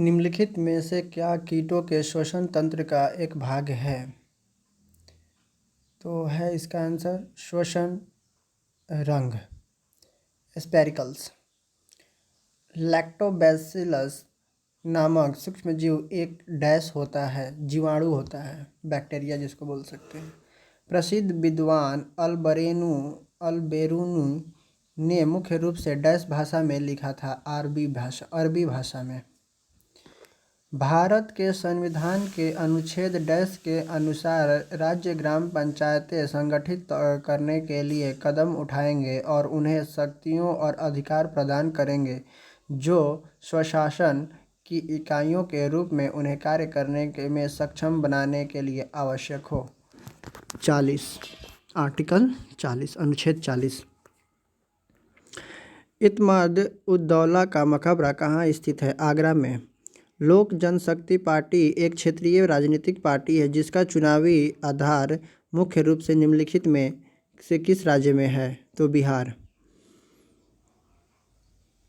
निम्नलिखित में से क्या कीटों के श्वसन तंत्र का एक भाग है? तो है इसका आंसर श्वसन रंग, स्पेरिकल्स। लैक्टोबैसिलस नामक सूक्ष्मजीव एक डैश होता है, जीवाणु होता है, बैक्टीरिया जिसको बोल सकते हैं। प्रसिद्ध विद्वान अल्बेरूनी ने मुख्य रूप से डैश भाषा में लिखा था, अरबी भाषा में। भारत के संविधान के अनुच्छेद डैश के अनुसार राज्य ग्राम पंचायतें संगठित करने के लिए कदम उठाएंगे और उन्हें शक्तियों और अधिकार प्रदान करेंगे जो स्वशासन की इकाइयों के रूप में उन्हें कार्य करने में सक्षम बनाने के लिए आवश्यक हो। 40 आर्टिकल 40 अनुच्छेद 40। इत्माद उद्दौला का मकबरा कहाँ स्थित है? आगरा में। लोक जनशक्ति पार्टी एक क्षेत्रीय राजनीतिक पार्टी है जिसका चुनावी आधार मुख्य रूप से निम्नलिखित में से किस राज्य में है? तो बिहार।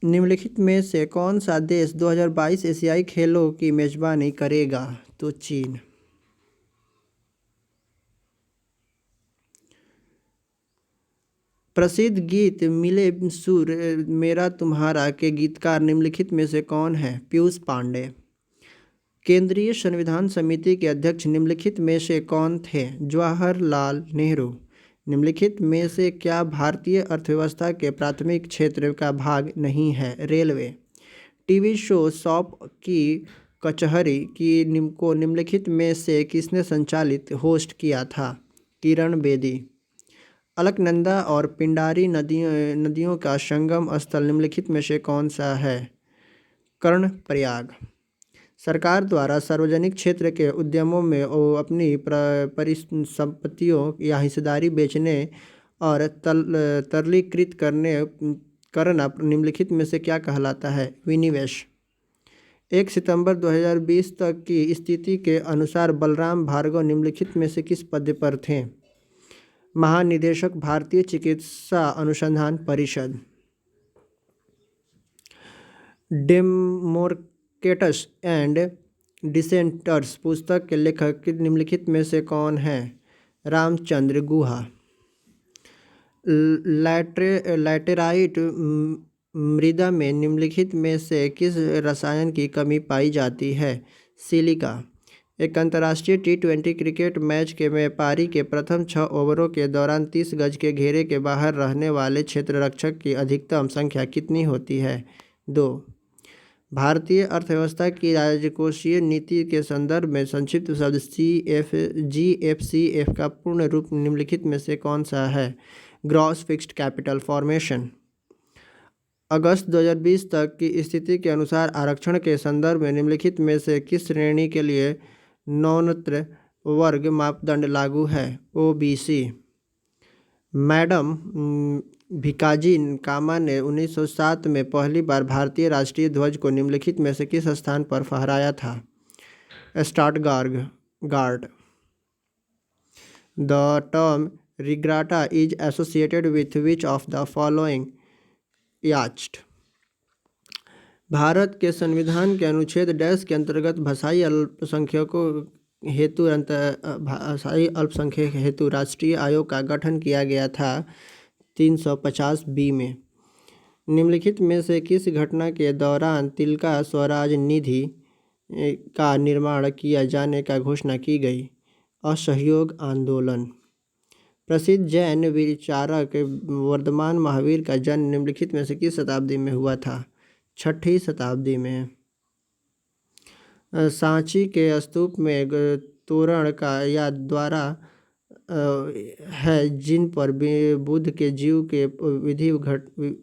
निम्नलिखित में से कौन सा देश 2022 एशियाई खेलों की मेजबानी करेगा? तो चीन। प्रसिद्ध गीत मिले सुर मेरा तुम्हारा के गीतकार निम्नलिखित में से कौन है? पीयूष पांडे। केंद्रीय संविधान समिति के अध्यक्ष निम्नलिखित में से कौन थे? जवाहरलाल नेहरू। निम्नलिखित में से क्या भारतीय अर्थव्यवस्था के प्राथमिक क्षेत्र का भाग नहीं है? रेलवे। टीवी शो सौंप की कचहरी को निम्नलिखित में से किसने संचालित होस्ट किया था? किरण बेदी। अलकनंदा और पिंडारी नदियों का संगम स्थल निम्नलिखित में से कौन सा है? कर्णप्रयाग। सरकार द्वारा सार्वजनिक क्षेत्र के उद्यमों में अपनी परिसंपत्तियों या हिस्सेदारी बेचने और तरलीकृत करना निम्नलिखित में से क्या कहलाता है? विनिवेश। 1 सितंबर 2020 तक की स्थिति के अनुसार बलराम भार्गव निम्नलिखित में से किस पद पर थे? महानिदेशक, भारतीय चिकित्सा अनुसंधान परिषद। डेमोक्रेट्स एंड डिसेंटर्स पुस्तक के लेखक निम्नलिखित में से कौन है? रामचंद्र गुहा। लैटेराइट मृदा में निम्नलिखित में से किस रसायन की कमी पाई जाती है? सिलिका। एक अंतर्राष्ट्रीय T20 क्रिकेट मैच में पारी के प्रथम 6 ओवरों के दौरान 30 गज के घेरे के बाहर रहने वाले क्षेत्ररक्षक की अधिकतम संख्या कितनी होती है? 2। भारतीय अर्थव्यवस्था की राजकोषीय नीति के संदर्भ में संक्षिप्त शब्द GFCF का पूर्ण रूप निम्नलिखित में से कौन सा है? Gross fixed capital formation. अगस्त 2020 तक की स्थिति के अनुसार आरक्षण के संदर्भ में निम्नलिखित में से किस श्रेणी के लिए न्यूनतम वर्ग मापदंड लागू है? OBC। मैडम भिकाजी कामा ने 1907 में पहली बार भारतीय राष्ट्रीय ध्वज को निम्नलिखित में से किस स्थान पर फहराया था? Stuttgart. The term regatta is associated with which of the following yacht? Bharat के संविधान के अनुच्छेद डैश के अंतर्गत भाषाई अल्पसंख्यक हेतु राष्ट्रीय आयोग का गठन किया गया था 350B में। निम्नलिखित में से किस घटना के दौरान तिलका स्वराज निधि का निर्माण किया जाने का घोषणा की गई? असहयोग आंदोलन। प्रसिद्ध जैन विचारक वर्धमान महावीर का जन्म निम्नलिखित में से किस शताब्दी में हुआ था? 6ठी शताब्दी में। सांची के स्तूप में तोरण का या द्वारा है जिन पर बुद्ध के जीव के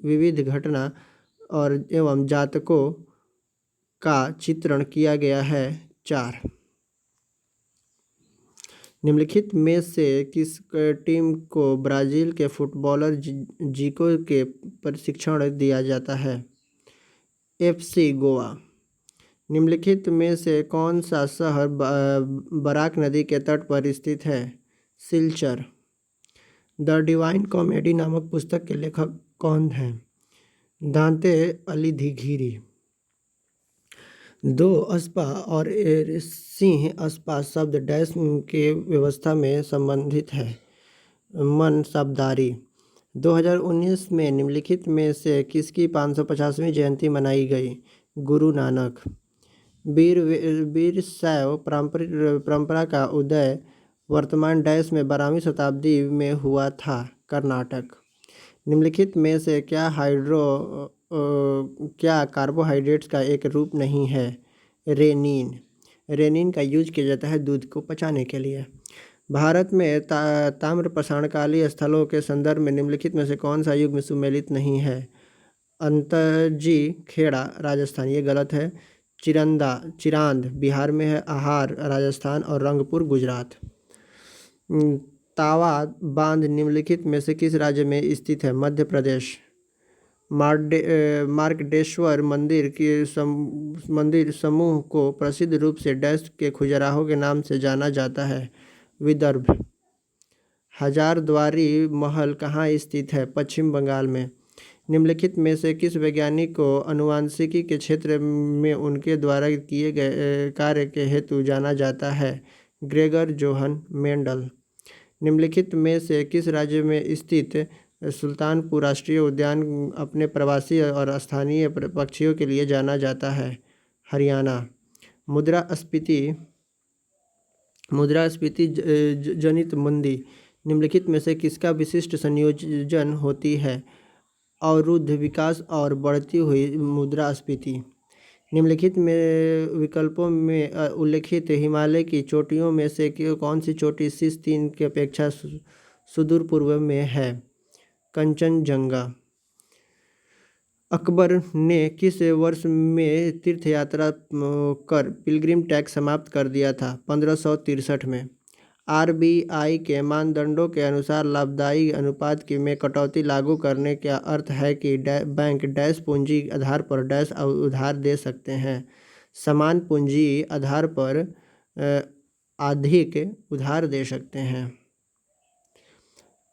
विविध घटना और एवं जातकों का चित्रण किया गया है? 4। निम्नलिखित में से किस टीम को ब्राज़ील के फुटबॉलर जीको के प्रशिक्षण दिया जाता है? FC गोवा। निम्नलिखित में से कौन सा शहर बराक नदी के तट पर स्थित है? सिलचर। द डिवाइन कॉमेडी नामक पुस्तक के लेखक कौन हैं? दांते अलिघिरी। दो अस्पा और सिंह अस्पा शब्द डैश के व्यवस्था में संबंधित है। मनसबदारी। 2019 में निम्नलिखित में से किसकी 550वीं जयंती मनाई गई? गुरु नानक। वीर शैव परंपरा का उदय वर्तमान डैश में 12वीं शताब्दी में हुआ था। कर्नाटक। निम्नलिखित में से क्या कार्बोहाइड्रेट्स का एक रूप नहीं है? रेनिन। रेनिन का यूज किया जाता है दूध को पचाने के लिए। भारत में ताम्र प्रसारणकालीय स्थलों के संदर्भ में निम्नलिखित में से कौन सा युग में सुमेलित नहीं है? अंतरजी खेड़ा राजस्थान, ये गलत है। चिरांद बिहार में है। आहार राजस्थान और रंगपुर गुजरात। तावा बांध निम्नलिखित में से किस राज्य में स्थित है? मध्य प्रदेश। मार्कंडेश्वर मंदिर समूह को प्रसिद्ध रूप से डैश के खजुराहो के नाम से जाना जाता है? विदर्भ। हजारद्वारी महल कहाँ स्थित है? पश्चिम बंगाल में। निम्नलिखित में से किस वैज्ञानिक को आनुवंशिकी के क्षेत्र में उनके द्वारा किए गए कार्य के हेतु जाना जाता है? Gregor Johan Mendel. निम्नलिखित में से किस राज्य में स्थित सुल्तानपुर राष्ट्रीय उद्यान अपने प्रवासी और स्थानीय पक्षियों के लिए जाना जाता है? हरियाणा। मुद्रास्फीति जनित मंदी निम्नलिखित में से किसका विशिष्ट संयोजन होती है? अवरुद्ध विकास और बढ़ती हुई मुद्रास्फीति। निम्नलिखित में विकल्पों में उल्लेखित हिमालय की चोटियों में से कौन सी चोटी शीर्ष 3 की अपेक्षा सुदूर पूर्व में है? कंचनजंगा। अकबर ने किस वर्ष में तीर्थ यात्रा कर पिलग्रिम टैक्स समाप्त कर दिया था? 1563 में। आरबीआई के मानदंडों के अनुसार लाभदायी अनुपात में कटौती लागू करने का अर्थ है कि बैंक डैश पूंजी आधार पर डैश उधार दे सकते हैं। समान पूंजी आधार पर अधिक उधार दे सकते हैं।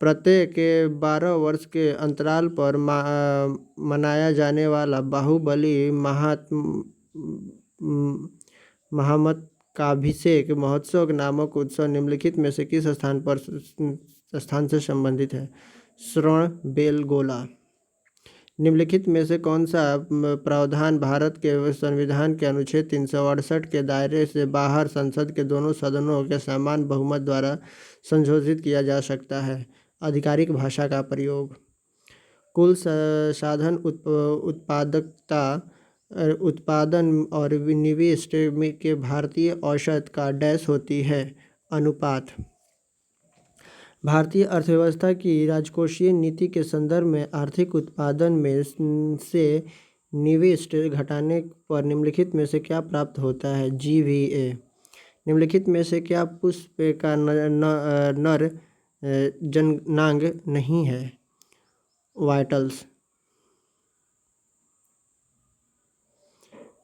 प्रत्येक 12 वर्ष के अंतराल पर मनाया जाने वाला बाहुबली महामस्तकाभिषेक महोत्सव नामक उत्सव निम्नलिखित में से किस स्थान से संबंधित है? श्रवणबेलगोला। निम्नलिखित में से कौन सा प्रावधान भारत के संविधान के अनुच्छेद 368 के दायरे से बाहर संसद के दोनों सदनों के समान बहुमत द्वारा संशोधित किया जा सकता है? आधिकारिक भाषा का प्रयोग। कुल साधन उत्पादकता उत्पादन और निवेश के भारतीय औसत का डैश होती है? अनुपात। भारतीय अर्थव्यवस्था की राजकोषीय नीति के संदर्भ में आर्थिक उत्पादन में से निवेश घटाने पर निम्नलिखित में से क्या प्राप्त होता है? GVA। निम्नलिखित में से क्या पुष्प का नर जननांग नहीं है? वाइटल्स।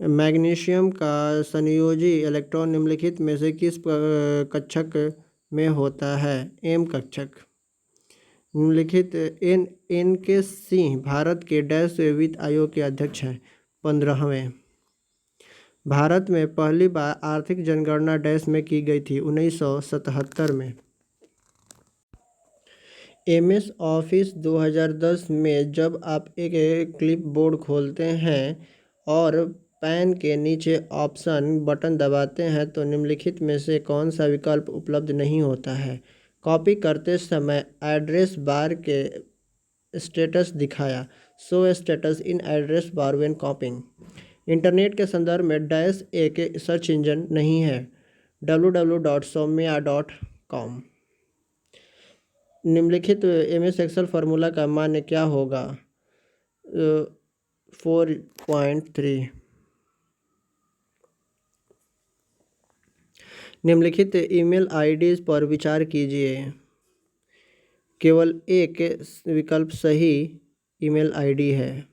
मैग्नीशियम का संयोजी इलेक्ट्रॉन निम्नलिखित में से किस कक्षक में होता है? एम कक्षक। निम्नलिखित एन के सिंह भारत के डैश वित्त आयोग के अध्यक्ष हैं? 15वें। भारत में पहली बार आर्थिक जनगणना डैश में की गई थी? 1977 में। MS ऑफिस 2010 में जब आप एक क्लिपबोर्ड खोलते हैं और पैन के नीचे ऑप्शन बटन दबाते हैं तो निम्नलिखित में से कौन सा विकल्प उपलब्ध नहीं होता है? कॉपी करते समय एड्रेस बार के स्टेटस दिखाया। Show status in address bar when कॉपिंग। Internet के संदर्भ में डैश एक सर्च इंजन नहीं है? www.soumya.com। निम्नलिखित MS एक्सेल फार्मूला का मान क्या होगा? 4.3। निम्नलिखित ईमेल आईडी पर विचार कीजिए। केवल एक विकल्प सही ईमेल आईडी है।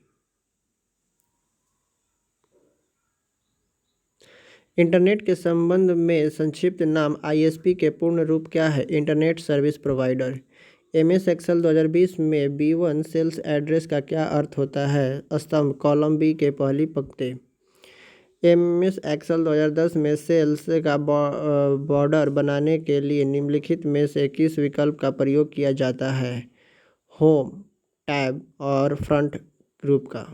इंटरनेट के संबंध में संक्षिप्त नाम ISP के पूर्ण रूप क्या है? Internet service provider. MS Excel 2020 में B1 सेल्स एड्रेस का क्या अर्थ होता है? स्तंभ कॉलम B के पहली पंक्ति। MS एक्सेल 2010 में सेल्स का बॉर्डर बनाने के लिए निम्नलिखित में से किस विकल्प का प्रयोग किया जाता है? होम, टैब और फ्रंट ग्रुप का।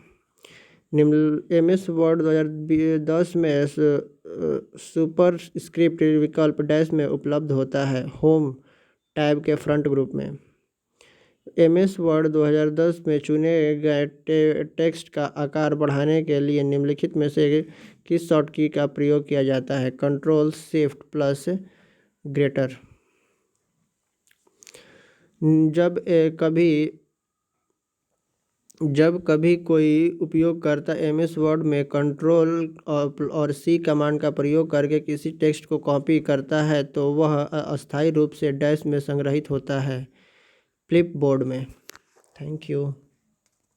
MS वर्ड 2010 में सुपर स्क्रिप्ट विकल्प डैश में उपलब्ध होता है, होम टैब के फ्रंट ग्रुप में। MS वर्ड 2010 में चुने गए टेक्स्ट का आकार बढ़ाने के लिए निम्नलिखित में से किस शॉर्टकी का प्रयोग किया जाता है? Control shift plus greater. जब कभी कोई उपयोगकर्ता MS वर्ड में कंट्रोल और C कमांड का प्रयोग करके किसी टेक्स्ट को कॉपी करता है तो वह अस्थायी रूप से डैश में संग्रहित होता है, फ्लिपबोर्ड में। Thank you.